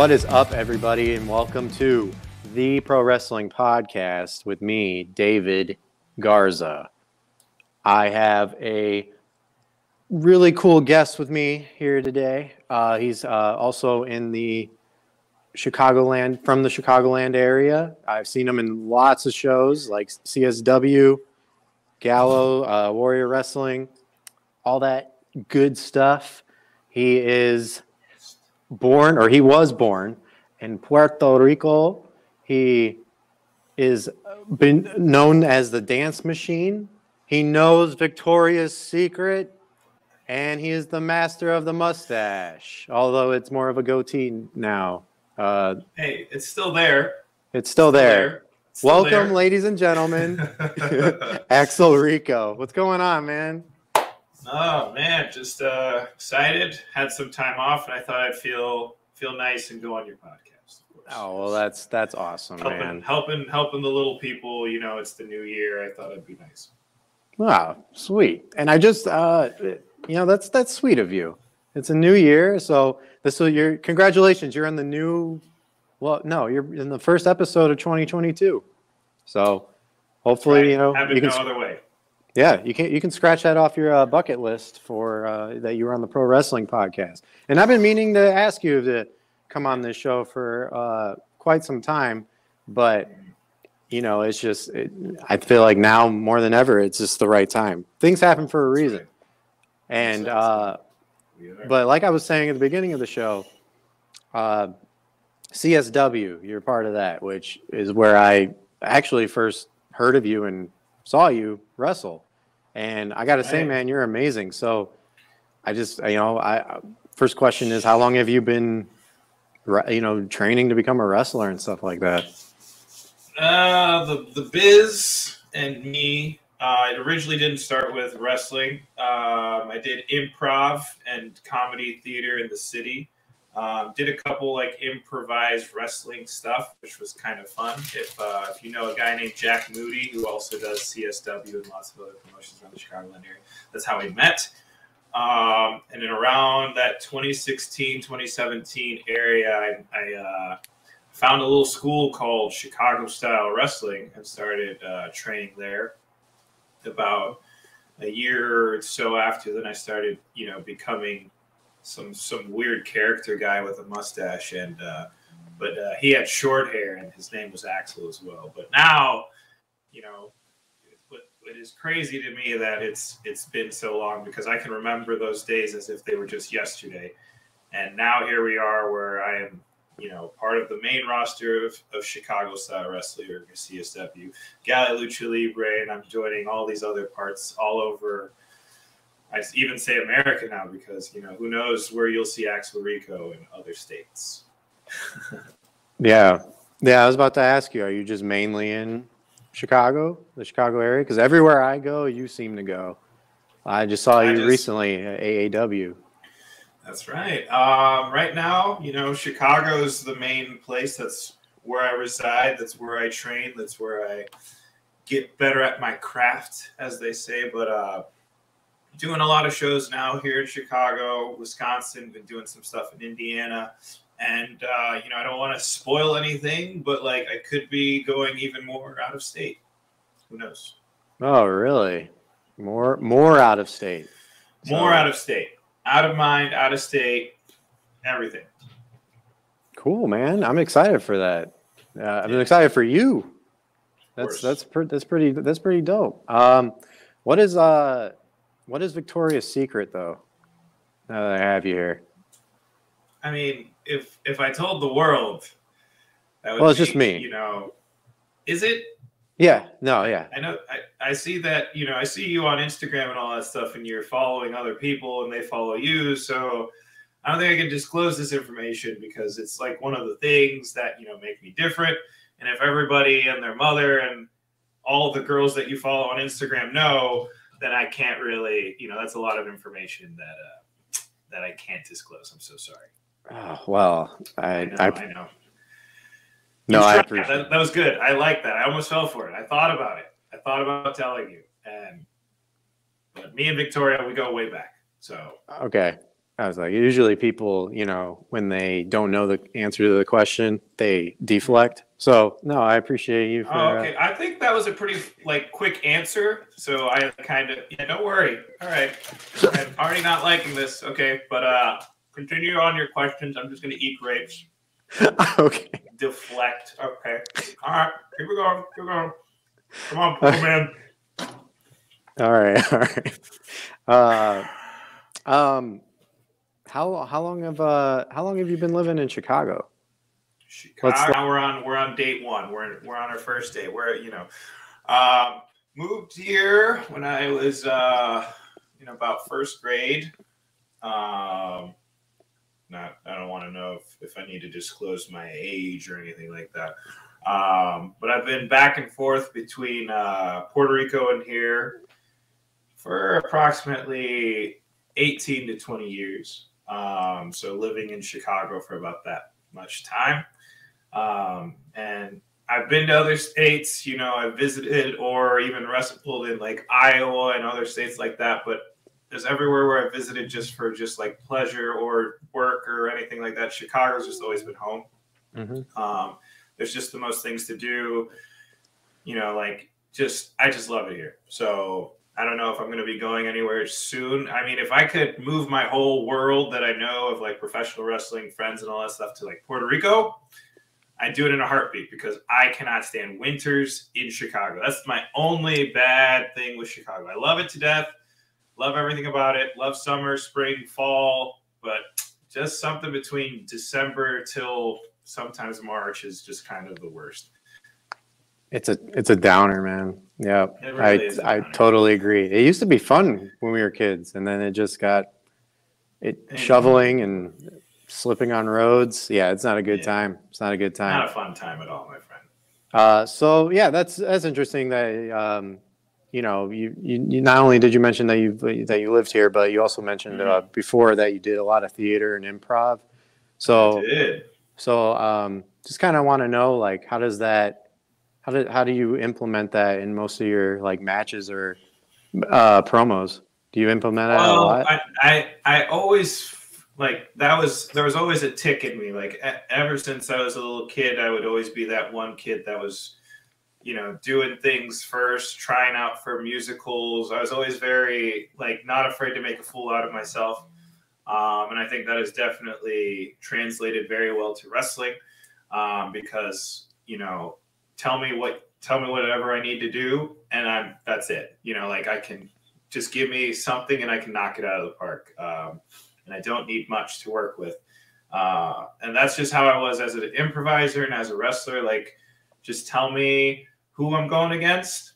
What is up, everybody, and welcome to the Pro Wrestling Podcast with me, David Garza. I have a really cool guest with me here today. He's also in the from the Chicagoland area. I've seen him in lots of shows like CSW, Gallo, Warrior Wrestling, all that good stuff. He was born in Puerto Rico. He is been known as the Dance Machine. He knows Victoria's Secret, and he is the master of the mustache, although it's more of a goatee now. Hey, it's still there. It's still there. Welcome, ladies and gentlemen, Axel Rrrrico. What's going on, man? Oh man, just excited. Had some time off, and I thought I'd feel nice and go on your podcast. Of course. Oh well, that's awesome, man. Helping the little people. You know, it's the new year. I thought it'd be nice. Wow, sweet. And I just, that's sweet of you. It's a new year, so congratulations. You're in the you're in the first episode of 2022. So hopefully, right. You can no other way. Yeah, you can scratch that off your bucket list for that you were on the Pro Wrestling Podcast. And I've been meaning to ask you to come on this show for quite some time, but it's just I feel like now more than ever it's just the right time. Things happen for a reason. And but like I was saying at the beginning of the show, CSW, you're part of that, which is where I actually first heard of you and saw you wrestle. And I got to say, man, you're amazing. So I just, first question is, how long have you been, training to become a wrestler and stuff like that? The biz and me, it originally didn't start with wrestling. I did improv and comedy theater in the city. Did a couple like improvised wrestling stuff, which was kind of fun. If you know a guy named Jack Moody, who also does CSW and lots of other promotions around the Chicagoland area, that's how we met. And then around that 2016, 2017 area, I found a little school called Chicago Style Wrestling and started training there. About a year or so after, then I started, becoming some weird character guy with a mustache, and but he had short hair, and his name was Axel as well. But now, it is crazy to me that it's been so long, because I can remember those days as if they were just yesterday. And now here we are, where I am, part of the main roster of Chicago Style Wrestling, or CSW, Gala Lucha Libre, and I'm joining all these other parts all over. I even say America now, because, who knows where you'll see Axel Rrrrico in other states. Yeah. I was about to ask you, are you just mainly in Chicago, the Chicago area? Because everywhere I go, you seem to go. I just saw you recently at AAW. That's right. Right now, Chicago's the main place. That's where I reside. That's where I train. That's where I get better at my craft, as they say. But doing a lot of shows now here in Chicago, Wisconsin, been doing some stuff in Indiana. And, I don't want to spoil anything, but, I could be going even more out of state. Who knows? Oh, really? More out of state. More out of state. Out of mind, out of state, everything. Cool, man. I'm excited for that. I'm excited for you. That's pretty dope. What is Victoria's Secret, though? Now that I have you here. I mean, if I told the world, that would it's just me. Is it? Yeah. No. Yeah. I know. I see that. I see you on Instagram and all that stuff, and you're following other people, and they follow you. So I don't think I can disclose this information, because it's like one of the things that make me different. And if everybody and their mother and all the girls that you follow on Instagram know, then I can't really. That's a lot of information that I can't disclose. I'm so sorry. Oh, well, I know. No, I appreciate that. That was good. I like that. I almost fell for it. I thought about it. I thought about telling you. But me and Victoria, we go way back. So okay. I was like, usually people, you know, when they don't know the answer to the question, they deflect. So no, I appreciate you Oh, for. okay. I think that was a pretty like quick answer. So I kind of yeah. Don't worry. All right. I'm already not liking this. Okay, but continue on your questions. I'm just gonna eat grapes. Okay. Deflect. Okay. All right. Here we go. Here we go. Come on, poor man. All right. All right. Uh, how long have you been living in Chicago? Let's. Chicago. Now we're on date one. We're on our first date. We're moved here when I was about first grade. Not I don't want to know if I need to disclose my age or anything like that. But I've been back and forth between Puerto Rico and here for approximately 18 to 20 years. So living in Chicago for about that much time. And I've been to other states, you know, I've visited or even wrestled in like Iowa and other states like that. But there's everywhere where I visited just for just like pleasure or work or anything like that. Chicago's just always been home. Mm-hmm. There's just the most things to do, you know, like I just love it here. So I don't know if I'm going to be going anywhere soon. I mean, if I could move my whole world that I know of like professional wrestling, friends and all that stuff to like Puerto Rico, I'd do it in a heartbeat because I cannot stand winters in Chicago. That's my only bad thing with Chicago. I love it to death. Love everything about it. Love summer, spring, fall, but just something between December till sometimes March is just kind of the worst. It's a downer, man. Yeah, It really is a I downer. totally agree. It used to be fun when we were kids, and then it just got shoveling and slipping on roads. Yeah, it's not a good time. It's not a good time. Not a fun time at all, my friend. So yeah, that's interesting that you know you not only did you mention that you lived here, but you also mentioned before that you did a lot of theater and improv. So I did. So just kind of want to know, like, how do you implement that in most of your like matches or promos? Do you implement that a Well, lot? I always like there was always a tick in me. Like ever since I was a little kid, I would always be that one kid that was, you know, doing things first, trying out for musicals. I was always very like not afraid to make a fool out of myself. And I think that is definitely translated very well to wrestling because, you know, tell me whatever I need to do. And that's it. You know, like I can just give me something and I can knock it out of the park. And I don't need much to work with. And that's just how I was as an improviser and as a wrestler. Like, just tell me who I'm going against.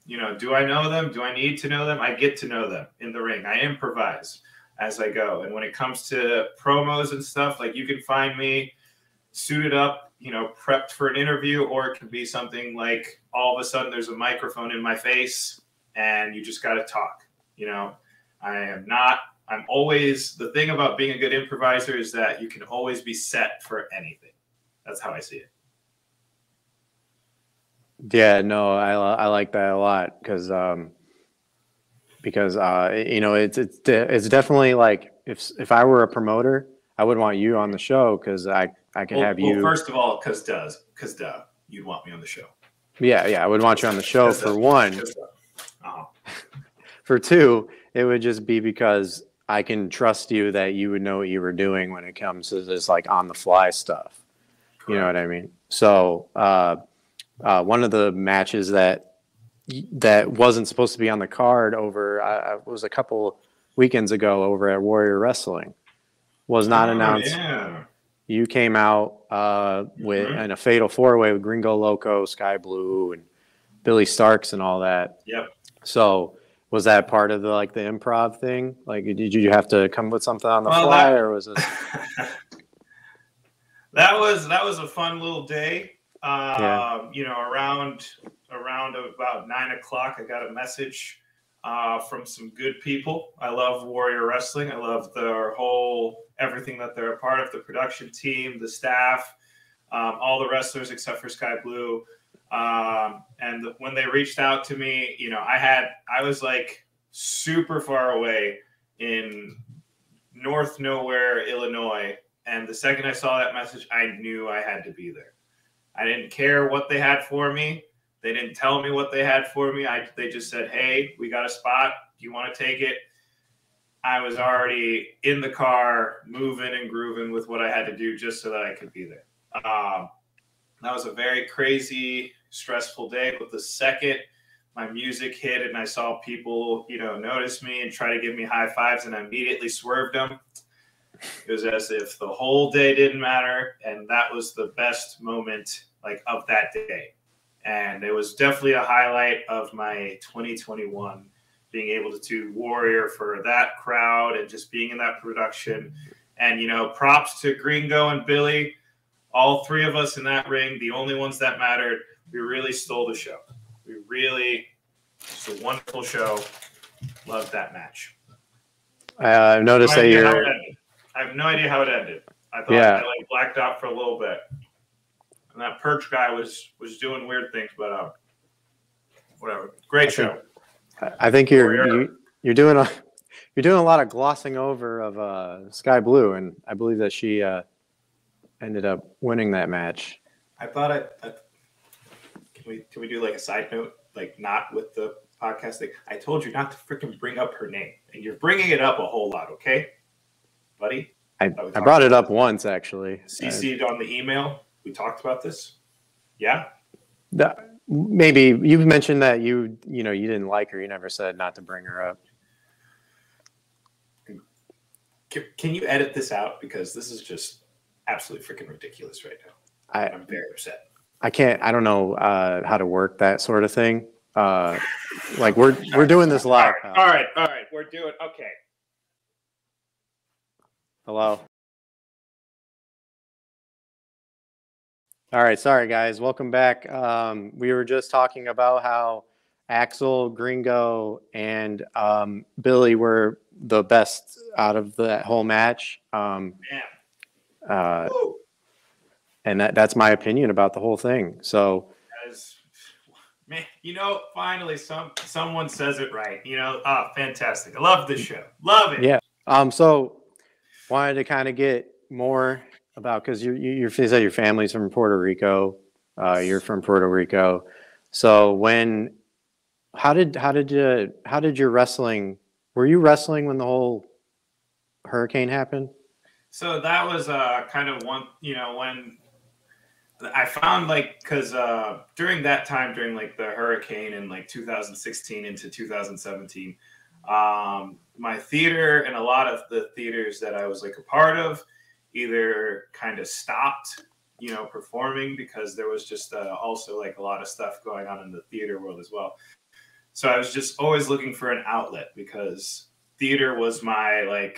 You know, do I know them? Do I need to know them? I get to know them in the ring. I improvise as I go. And when it comes to promos and stuff, like you can find me suited up, you know, prepped for an interview, or it can be something like all of a sudden there's a microphone in my face and you just got to talk. You know, I'm always, the thing about being a good improviser is that you can always be set for anything. That's how I see it. Yeah, no, I like that a lot because you know it's definitely like if I were a promoter, I would want you on the show because I could have you. Well, first of all, because you'd want me on the show. Yeah, I would want you on the show for one. For two, it would just be because I can trust you that you would know what you were doing when it comes to this like on the fly stuff. Correct. You know what I mean? So one of the matches that wasn't supposed to be on the card was a couple weekends ago over at Warrior Wrestling was not announced. Yeah. You came out in a fatal 4-way with Gringo Loco, Sky Blue, and Billy Starks and all that. Yep. So was that part of the improv thing? Like, did you have to come with something on the fly, or was it? That was a fun little day. You know, around about 9 o'clock, I got a message from some good people. I love Warrior Wrestling. I love their everything that they're a part of, the production team, the staff, all the wrestlers except for Sky Blue. And when they reached out to me, you know, I was like super far away in North Nowhere, Illinois. And the second I saw that message, I knew I had to be there. I didn't care what they had for me. They didn't tell me what they had for me. They just said, hey, we got a spot. Do you want to take it? I was already in the car, moving and grooving with what I had to do just so that I could be there. That was a very crazy, stressful day. But the second my music hit and I saw people, notice me and try to give me high fives, and I immediately swerved them. It was as if the whole day didn't matter, and that was the best moment of that day. And it was definitely a highlight of my 2021, being able to warrior for that crowd and just being in that production. And, props to Gringo and Billy, all three of us in that ring, the only ones that mattered. We really stole the show. It's a wonderful show. Loved that match. I noticed that you're... I have no idea how it ended. I thought I blacked out for a little bit. And that Perch guy was doing weird things, but whatever. Great show. I think you're doing a lot of glossing over of Sky Blue, and I believe that she ended up winning that match. I thought can we do a side note, not with the podcast thing? I told you not to freaking bring up her name, and you're bringing it up a whole lot, okay, buddy? I brought it up once, actually. CC'd on the email. We talked about this. Yeah. Maybe you mentioned that you didn't like her. You never said not to bring her up. Can you edit this out, because this is just absolutely freaking ridiculous right now. I'm very upset. I can't. I don't know how to work that sort of thing. We're doing this live. All right. We're doing okay. Hello. All right, sorry guys, welcome back. We were just talking about how Axel, Gringo, and Billy were the best out of that whole match. And that's my opinion about the whole thing. So, man, finally someone says it right. Fantastic. I love this show. Love it. Yeah. So wanted to kind of get more about, because you said your family's from Puerto Rico, you're from Puerto Rico. So how did your wrestling? Were you wrestling when the whole hurricane happened? So that was kind of one, when I found because during that time, during the hurricane in 2016 into 2017, my theater and a lot of the theaters that I was a part of either kind of stopped, performing, because there was just also a lot of stuff going on in the theater world as well. So I was just always looking for an outlet, because theater was my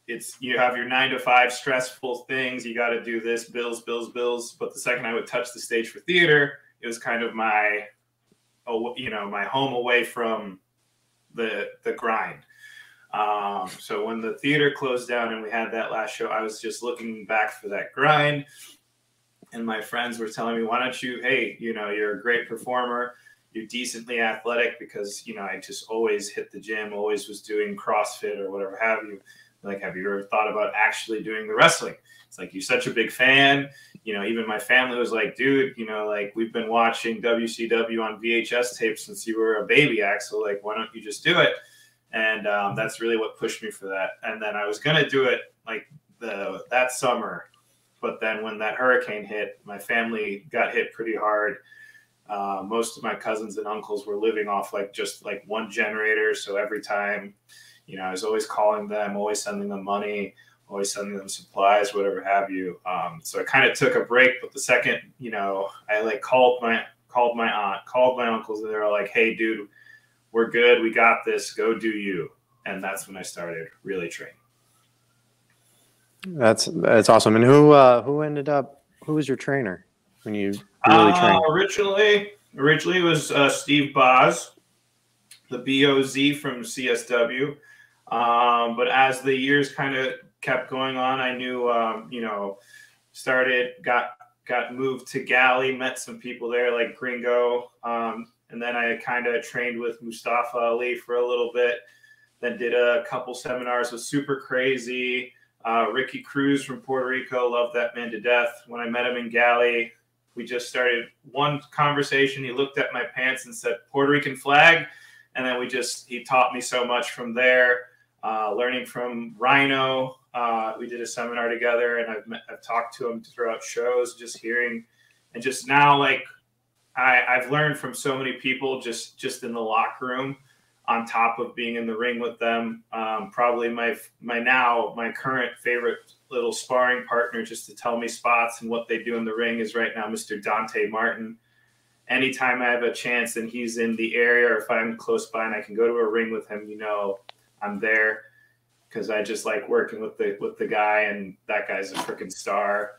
it's, you have your 9-to-5 stressful things. You got to do this, bills. But the second I would touch the stage for theater, it was kind of my home away from the grind. So when the theater closed down and we had that last show, I was just looking back for that grind. And my friends were telling me, why don't you, hey, you're a great performer. You're decently athletic, because, I just always hit the gym, always was doing CrossFit or whatever have you. Have you ever thought about actually doing the wrestling? It's you're such a big fan. Even my family was dude, we've been watching WCW on VHS tapes since you were a baby, Axel. Why don't you just do it? And that's really what pushed me for that. And then I was going to do it that summer. But then when that hurricane hit, my family got hit pretty hard. Most of my cousins and uncles were living off just one generator. So every time, I was always calling them, always sending them money, always sending them supplies, whatever have you. So I kind of took a break. But the second, I called my aunt, called my uncles, and they were like, hey, dude, we're good. We got this. Go do you. And that's when I started really training. That's awesome. And who was your trainer when you really trained? Originally it was Steve Boz, the BOZ from CSW. But as the years kind of kept going on, I knew, got moved to Galley, met some people there like Gringo. And then I kind of trained with Mustafa Ali for a little bit. Then did a couple seminars with Super Crazy. Ricky Cruz from Puerto Rico, loved that man to death. When I met him in Galley, we just started one conversation. He looked at my pants and said, "Puerto Rican flag." And then he taught me so much from there. Learning from Rhino. We did a seminar together, and I've talked to him throughout shows, just hearing, and just now, like, I've learned from so many people just in the locker room, on top of being in the ring with them. Probably my current favorite little sparring partner, just to tell me spots and what they do in the ring, is right now Mr. Dante Martin. Anytime I have a chance and he's in the area, or if I'm close by and I can go to a ring with him, I'm there, because I just like working with the guy, and that guy's a freaking star.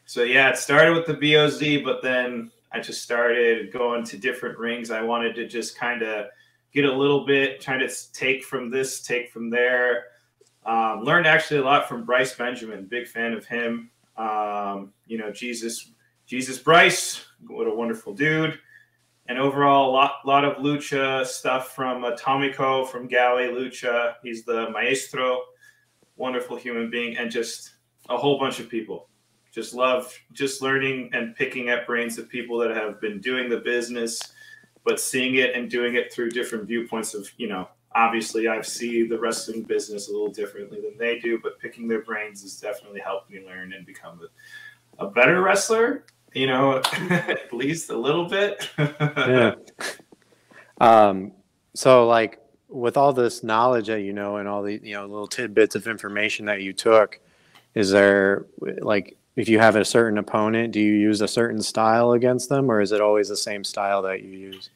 So yeah, it started with the BOZ, but then I just started going to different rings. I wanted to just kind of get a little bit, trying to take from this, take from there. Learned actually a lot from Bryce Benjamin. Big fan of him. Jesus Bryce, what a wonderful dude. And overall, a lot of lucha stuff from Atomico from Galley Lucha. He's the maestro, wonderful human being, and just a whole bunch of people. Just love just learning and picking at brains of people that have been doing the business, but seeing it and doing it through different viewpoints of, obviously I see the wrestling business a little differently than they do, but picking their brains has definitely helped me learn and become a better wrestler, at least a little bit. Yeah. So like with all this knowledge that and all the little tidbits of information that you took, is there, like, if you have a certain opponent, do you use a certain style against them, or is it always the same style that you use?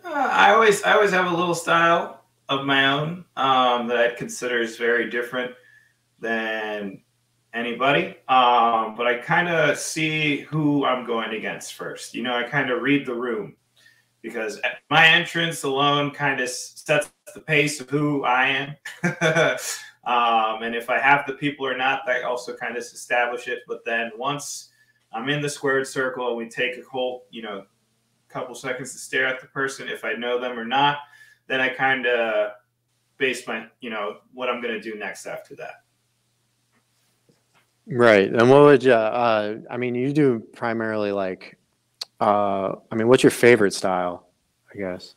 I always have a little style of my own that I consider is very different than anybody. But I kind of see who I'm going against first. I kind of read the room, because my entrance alone kind of sets the pace of who I am. And if I have the people or not, that also kind of establish it. But then once I'm in the squared circle and we take a whole, couple seconds to stare at the person, if I know them or not, then I kind of base my, what I'm going to do next after that. Right. And what would you, you do primarily like, what's your favorite style, I guess?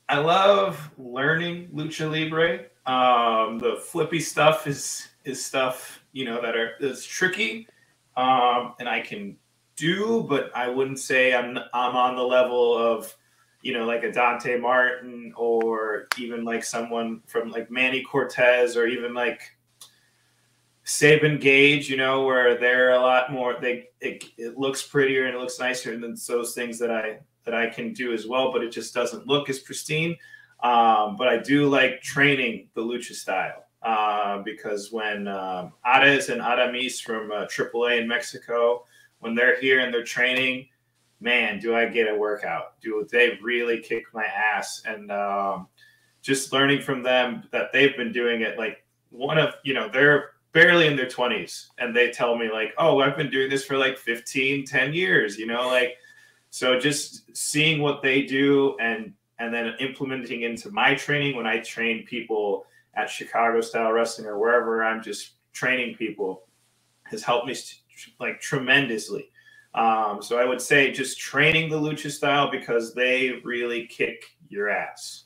I love learning Lucha Libre. The flippy stuff is stuff, that's tricky, and I can do, but I wouldn't say I'm on the level of, like a Dante Martin, or even like someone from like Manny Cortez, or even like Sabin Gage, where they're a lot more, it looks prettier and it looks nicer than those things that I can do as well, but it just doesn't look as pristine. But I do like training the lucha style, because when Ares and Aramis from AAA in Mexico, when they're here and they're training, man, do I get a workout. Do they really kick my ass. And just learning from them that they've been doing it, like they're barely in their 20s, and they tell me like, oh, I've been doing this for like 10 years, so just seeing what they do and then implementing into my training when I train people at Chicago Style Wrestling or wherever I'm just training people has helped me like tremendously. So I would say just training the lucha style, because they really kick your ass.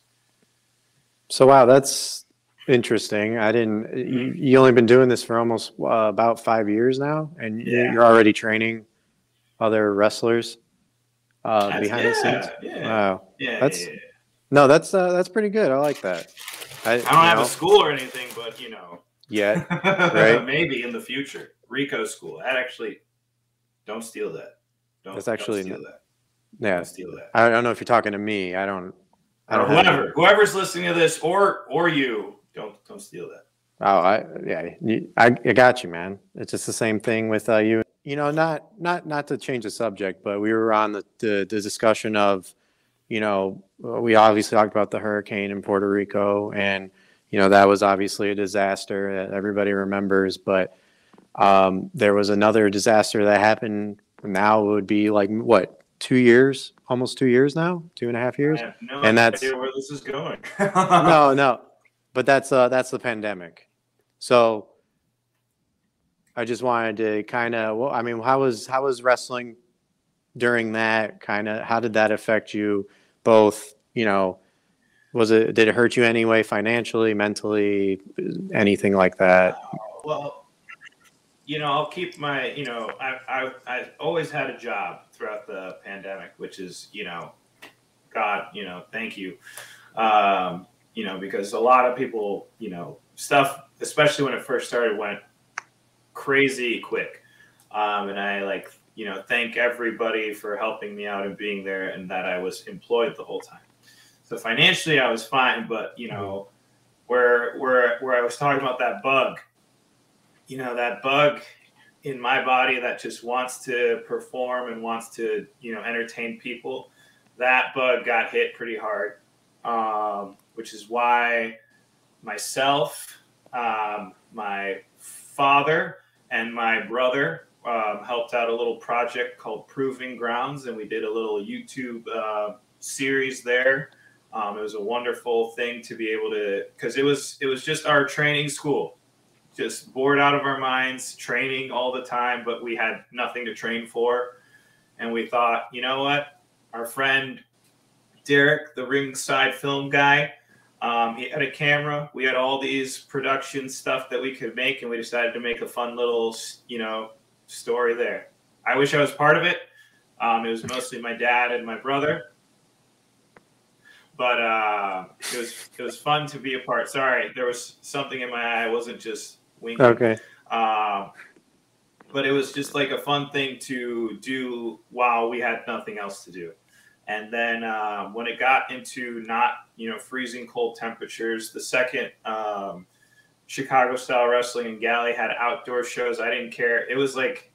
So, wow, that's interesting. I didn't, you only been doing this for almost about 5 years now, and you're already training other wrestlers behind the scenes. Yeah. Wow. Yeah. No, that's pretty good. I like that. I don't have a school or anything, but yeah, right? Maybe in the future. Rico school. That actually, don't steal that. Don't steal that. Yeah. Don't steal that. I don't know if you're talking to me. I don't whoever's listening to this, or you, don't steal that. Oh, I got you, man. It's just the same thing with you. Not to change the subject, but we were on the discussion of, we obviously talked about the hurricane in Puerto Rico, and that was obviously a disaster that everybody remembers. But there was another disaster that happened. Now it would be like what, 2 years almost 2 years now, 2.5 years. I have no And idea where this is going. no, but that's the pandemic. So I just wanted to kind of, well, I mean, how was wrestling during that? Kind of, how did that affect you both? You know, did it hurt you anyway, financially, mentally, anything like that? Well, you know, I'll keep my, you know, I always had a job throughout the pandemic, which is, you know, God, you know, thank you. You know, because a lot of people, you know, stuff, especially when it first started, went crazy quick. And I like, you know, thank everybody for helping me out and being there, and that I was employed the whole time. So financially I was fine, but you know, where I was talking about that bug, you know, that bug in my body that just wants to perform and wants to, you know, entertain people, that bug got hit pretty hard. Which is why myself, my father, and my brother helped out a little project called Proving Grounds, and we did a little YouTube series there. It was a wonderful thing to be able to, because it was just our training school, just bored out of our minds, training all the time, but we had nothing to train for. And we thought, you know what, our friend Derek, the ringside film guy, he had a camera. We had all these production stuff that we could make, and we decided to make a fun little, you know, story there. I wish I was part of it. It was mostly my dad and my brother, but it was fun to be a part. Sorry, there was something in my eye. I wasn't just winking. Okay. But it was just like a fun thing to do while we had nothing else to do. And then when it got into not, you know, freezing cold temperatures, the second Chicago style wrestling in Galley had outdoor shows. I didn't care. It was like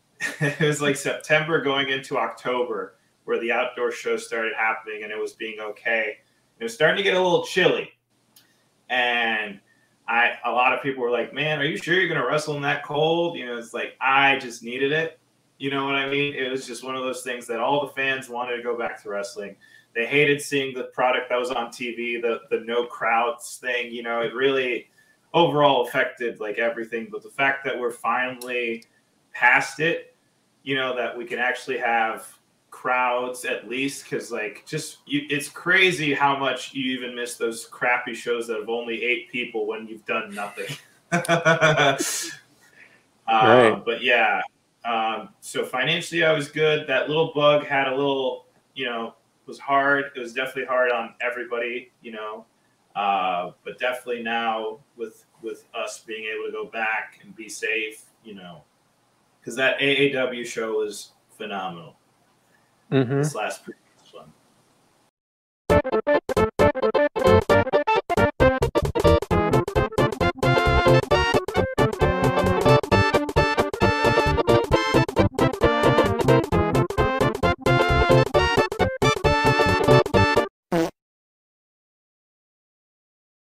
September going into October where the outdoor shows started happening, and it was being okay. It was starting to get a little chilly, and a lot of people were like, "Man, are you sure you're going to wrestle in that cold?" You know, it's like I just needed it. You know what I mean? It was just one of those things that all the fans wanted to go back to wrestling. They hated seeing the product that was on TV, the no crowds thing. You know, it really overall affected like everything. But the fact that we're finally past it, you know, that we can actually have crowds at least, because like it's crazy how much you even miss those crappy shows that have only 8 people when you've done nothing. Right. But yeah. So financially, I was good. That little bug had a little, you know, was hard. It was definitely hard on everybody, you know. But definitely now with us being able to go back and be safe, you know, because that AAW show was phenomenal. Mm-hmm. This last